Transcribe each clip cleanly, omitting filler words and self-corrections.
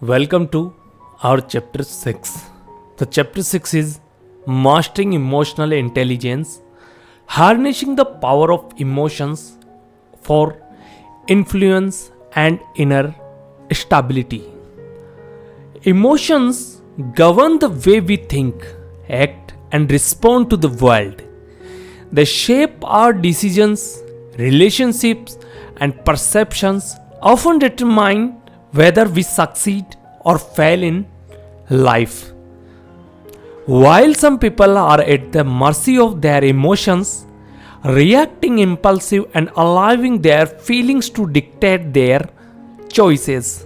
Welcome to our chapter 6. The chapter 6 is Mastering Emotional Intelligence, Harnessing the Power of Emotions for Influence and Inner Stability. Emotions govern the way we think, act, and respond to the world. They shape our decisions, relationships, and perceptions, often determine whether we succeed or fail in life. While some people are at the mercy of their emotions, reacting impulsive and allowing their feelings to dictate their choices,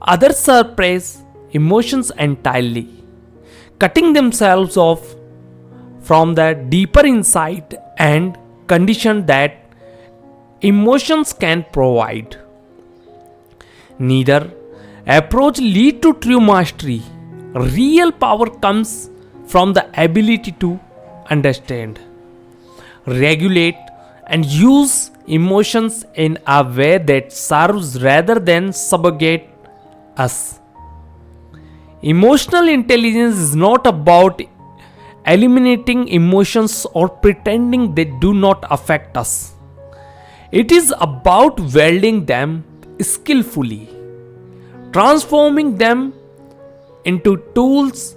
others suppress emotions entirely, cutting themselves off from the deeper insight and condition that emotions can provide. Neither approach lead to true mastery. Real power comes from the ability to understand, regulate, and use emotions in a way that serves rather than subjugate us. Emotional intelligence is not about eliminating emotions or pretending they do not affect us. It is about wielding them skillfully, transforming them into tools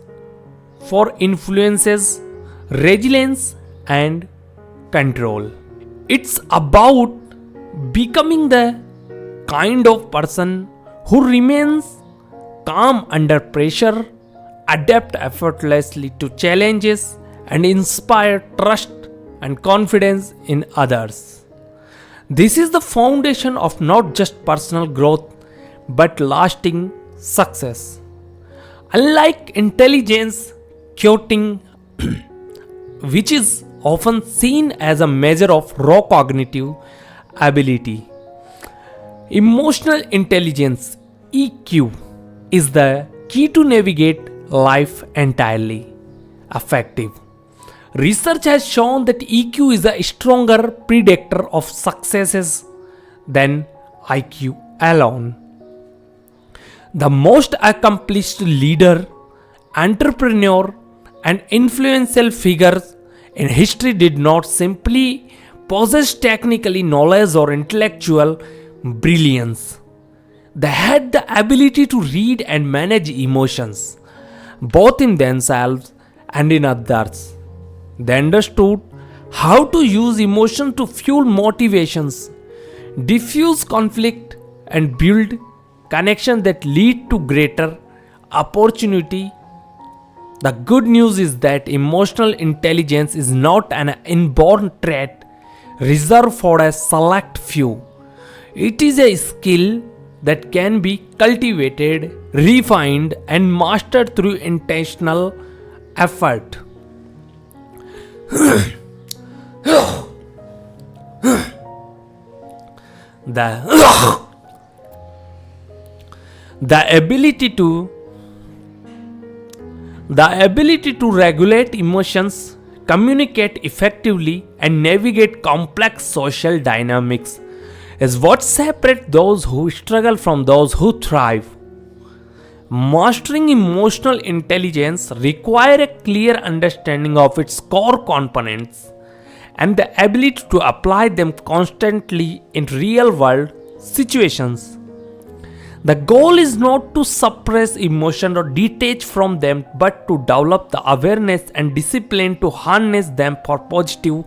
for influences, resilience, and control. It's about becoming the kind of person who remains calm under pressure, adapt effortlessly to challenges, and inspire trust and confidence in others. This is the foundation of not just personal growth but lasting success. Unlike intelligence quoting, which is often seen as a measure of raw cognitive ability, emotional intelligence (EQ) is the key to navigate life entirely effective. Research has shown that EQ is a stronger predictor of successes than IQ alone. The most accomplished leader, entrepreneur, and influential figures in history did not simply possess technically knowledge or intellectual brilliance. They had the ability to read and manage emotions, both in themselves and in others. They understood how to use emotion to fuel motivations, diffuse conflict, and build connections that lead to greater opportunity. The good news is that emotional intelligence is not an inborn trait reserved for a select few. It is a skill that can be cultivated, refined, and mastered through intentional effort. The the ability to regulate emotions, communicate effectively, and navigate complex social dynamics is what separates those who struggle from those who thrive. Mastering emotional intelligence requires a clear understanding of its core components and the ability to apply them constantly in real world situations. The goal is not to suppress emotion or detach from them, but to develop the awareness and discipline to harness them for positive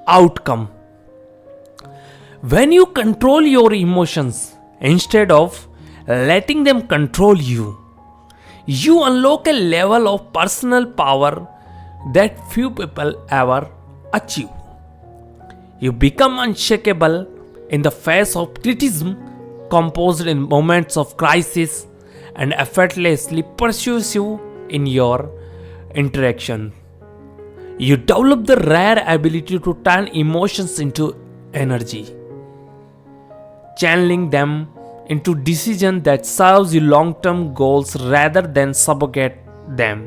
outcome. When you control your emotions instead of letting them control you, you unlock a level of personal power that few people ever achieve. You become unshakable in the face of criticism, composed in moments of crisis, and effortlessly persuasive in your interaction. You develop the rare ability to turn emotions into energy, channeling them into decision that serves your long-term goals rather than subjugate them.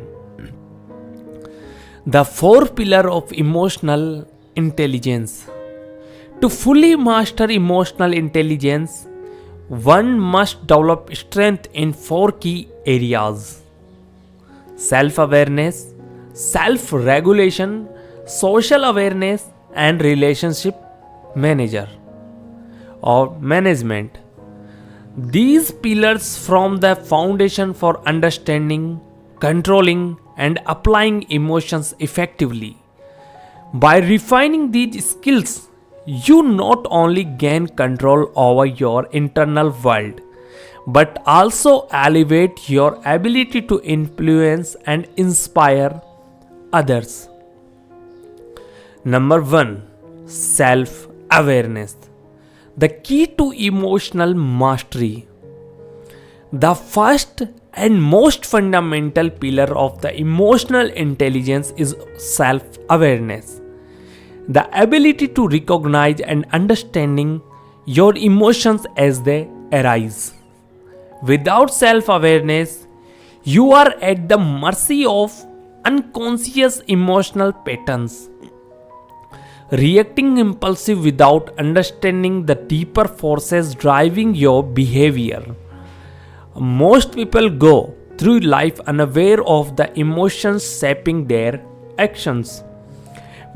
The four pillars of emotional intelligence. To fully master emotional intelligence, one must develop strength in four key areas: self-awareness, self-regulation, social awareness, and relationship manager or management. These pillars form the foundation for understanding, controlling, and applying emotions effectively. By refining these skills, you not only gain control over your internal world, but also elevate your ability to influence and inspire others. Number 1. Self awareness. The key to emotional mastery. The first and most fundamental pillar of the emotional intelligence is self awareness. The ability to recognize and understanding your emotions as they arise. Without self awareness, you are at the mercy of unconscious emotional patterns, reacting impulsive without understanding the deeper forces driving your behavior. Most people go through life unaware of the emotions shaping their actions,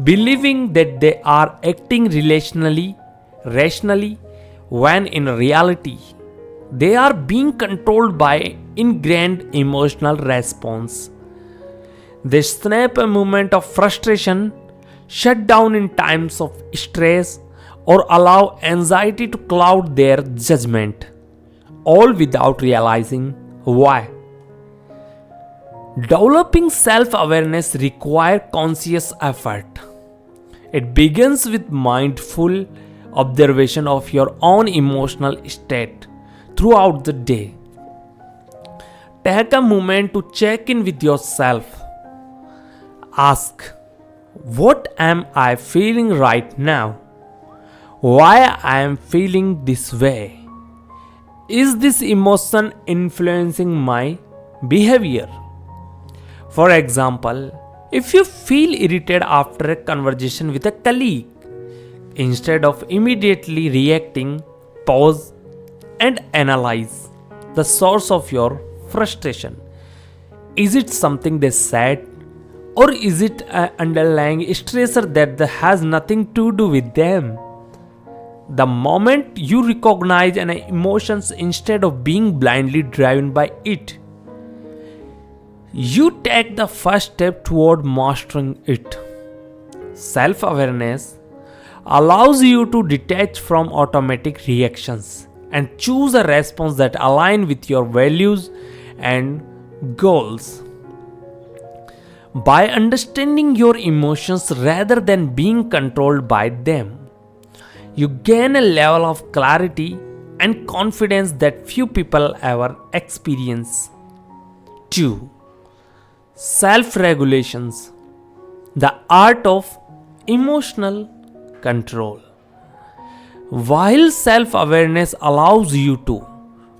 believing that they are acting rationally, when in reality, they are being controlled by ingrained emotional response. They snap a moment of frustration, shut down in times of stress, or allow anxiety to cloud their judgment, all without realizing why. Developing self-awareness requires conscious effort. It begins with mindful observation of your own emotional state throughout the day. Take a moment to check in with yourself. Ask, what am I feeling right now? Why I am feeling this way? Is this emotion influencing my behavior? For example, if you feel irritated after a conversation with a colleague, instead of immediately reacting, pause and analyze the source of your frustration. Is it something they said, or is it an underlying stressor that has nothing to do with them? The moment you recognize an emotion instead of being blindly driven by it, you take the first step toward mastering it. Self-awareness allows you to detach from automatic reactions and choose a response that aligns with your values and goals. By understanding your emotions rather than being controlled by them, you gain a level of clarity and confidence that few people ever experience. 2. Self-regulations. The art of emotional control. While self-awareness allows you to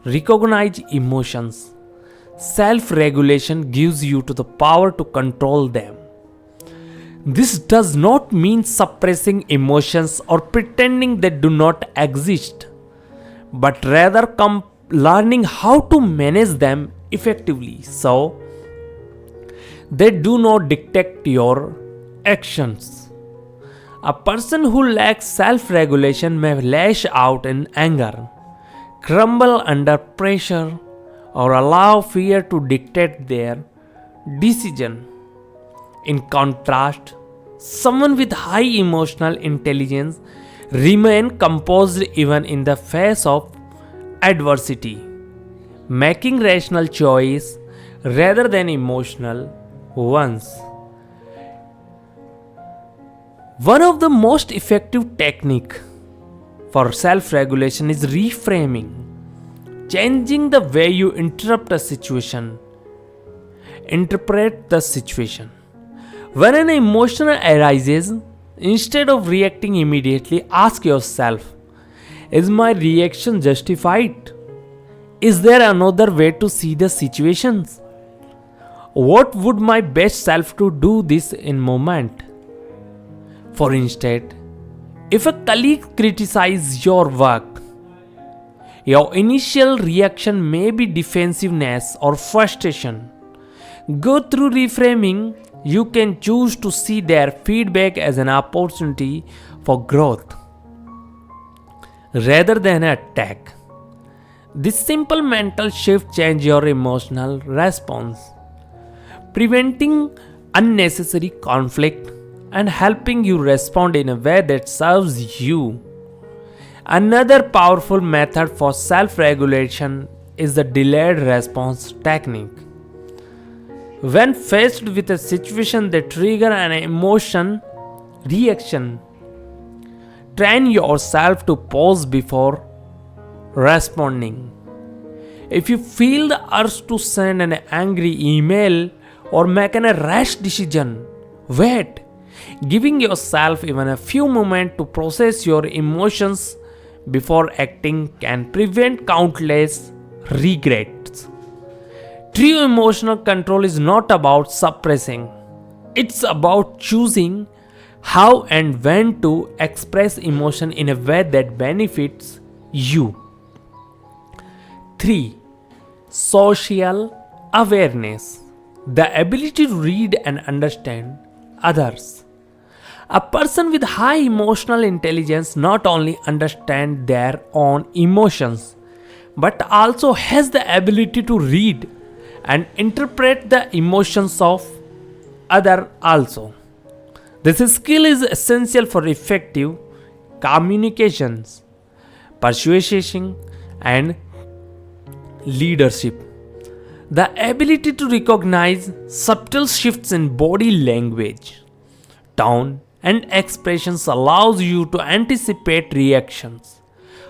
recognize emotions, self-regulation gives you the power to control them. This does not mean suppressing emotions or pretending they do not exist, but rather learning how to manage them effectively so they do not dictate your actions. A person who lacks self-regulation may lash out in anger, crumble under pressure, or allow fear to dictate their decision. In contrast, someone with high emotional intelligence remains composed even in the face of adversity, making rational choices rather than emotional ones. One of the most effective techniques for self-regulation is reframing, changing the way you interpret the situation. When an emotion arises, instead of reacting immediately, ask yourself, is my reaction justified? Is there another way to see the situations? What would my best self to do this in moment? For instance, if a colleague criticizes your work, Your initial reaction may be defensiveness or frustration. Go through reframing. You can choose to see their feedback as an opportunity for growth rather than an attack. This simple mental shift changes your emotional response, preventing unnecessary conflict and helping you respond in a way that serves you. Another powerful method for self-regulation is the delayed response technique. When faced with a situation that triggers an emotion reaction, train yourself to pause before responding. If you feel the urge to send an angry email or make a rash decision, wait. Giving yourself even a few moments to process your emotions before acting can prevent countless regrets. True emotional control is not about suppressing. It's about choosing how and when to express emotion in a way that benefits you. 3. Social awareness. The ability to read and understand others. A person with high emotional intelligence not only understands their own emotions, but also has the ability to read and interpret the emotions of others also. This skill is essential for effective communications, persuasion, and leadership. The ability to recognize subtle shifts in body language, tone, and expressions allows you to anticipate reactions,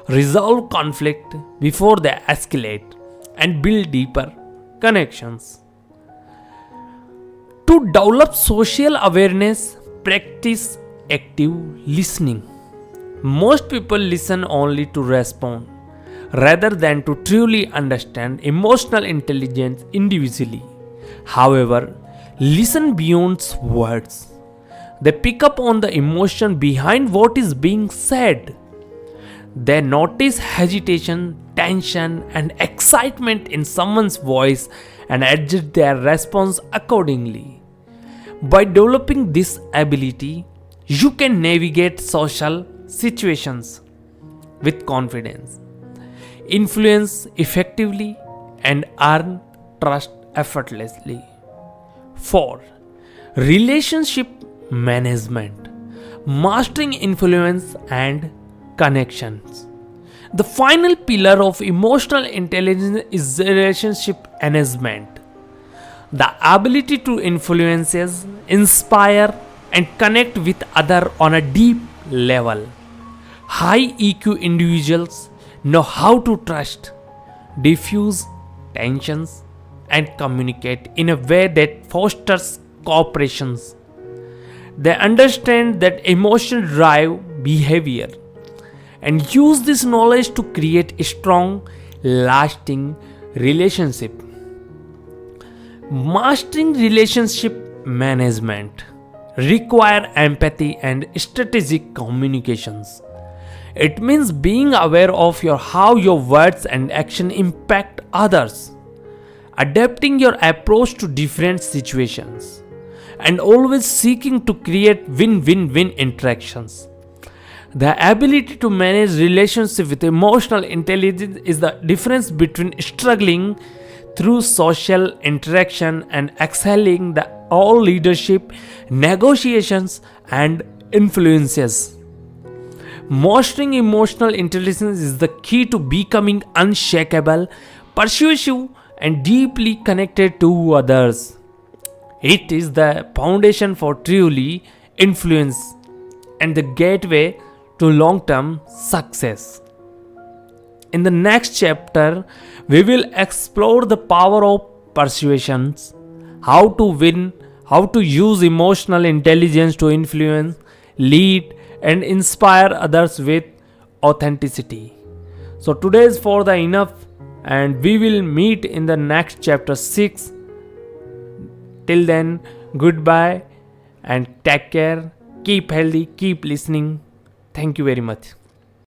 resolve conflict before they escalate, and build deeper connections. To develop social awareness, practice active listening. Most people listen only to respond rather than to truly understand emotional intelligence individually. However, listen beyond words. They pick up on the emotion behind what is being said. They notice hesitation, tension, and excitement in someone's voice and adjust their response accordingly. By developing this ability, you can navigate social situations with confidence, influence effectively, and earn trust effortlessly. 4. Relationship management. Mastering influence and connections. The final pillar of emotional intelligence is relationship management. The ability to influence, inspire, and connect with others on a deep level. High EQ individuals know how to trust, diffuse tensions, and communicate in a way that fosters cooperation. They understand that emotions drive behavior and use this knowledge to create a strong, lasting relationship. Mastering relationship management require empathy and strategic communications. It means being aware of how your words and action impact others, adapting your approach to different situations, and always seeking to create win-win-win interactions. The ability to manage relationships with emotional intelligence is the difference between struggling through social interaction and excelling the all leadership, negotiations, and influences. Mastering emotional intelligence is the key to becoming unshakable, persuasive, and deeply connected to others. It is the foundation for truly influence and the gateway to long-term success. In the next chapter, we will explore the power of persuasion, how to win, how to use emotional intelligence to influence, lead, and inspire others with authenticity. So today is for the enough, and we will meet in the next chapter 6. Till then, goodbye and take care. Keep healthy, keep listening. Thank you very much.